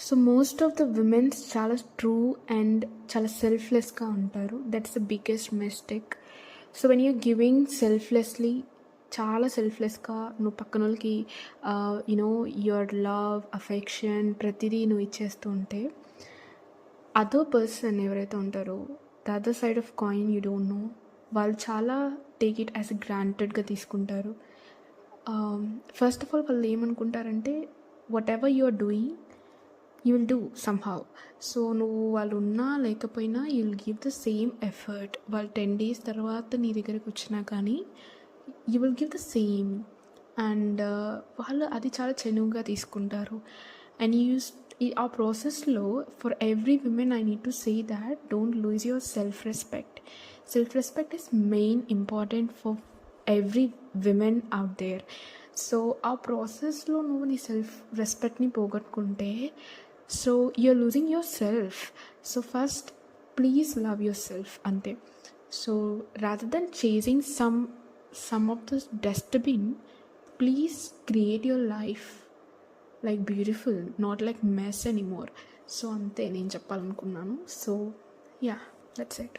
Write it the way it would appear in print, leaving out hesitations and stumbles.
So most of the womens చాలా true and చాలా సెల్ఫ్లెస్గా ఉంటారు. That's the biggest mistake. So when you're giving selflessly, చాలా సెల్ఫ్లెస్గా నువ్వు పక్కన వాళ్ళకి యునో యువర్ లవ్, అఫెక్షన్ ప్రతిదీ నువ్వు ఇచ్చేస్తూ ఉంటే, అదర్ పర్సన్ ఎవరైతే ఉంటారో the other side of coin you don't know, వాళ్ళు చాలా టేక్ ఇట్ యాజ్ గ్రాంటెడ్గా తీసుకుంటారు. ఫస్ట్ ఆఫ్ ఆల్ వాళ్ళు ఏమనుకుంటారంటే, whatever you are doing you will do somehow. So నువ్వు వాళ్ళు ఉన్నా లేకపోయినా you will give the same effort. వాళ్ళు 10 days తర్వాత నీ దగ్గరికి వచ్చినా కానీ you will give the same. And వాళ్ళు అది చాలా చెనువుగా తీసుకుంటారు. అండ్ ఆ ప్రాసెస్లో for every women I need to say that don't lose your self respect. Self respect is main important for every women out there. So ఆ ప్రాసెస్లో నువ్వు నీ సెల్ఫ్ రెస్పెక్ట్ని పోగొట్టుకుంటే, so you're losing yourself. So first please love yourself అంతే. So rather than chasing some of this dustbin, please create your life like beautiful, not like mess anymore. So అంతే నేను చెప్పాలనుకున్నాను. So yeah, that's it.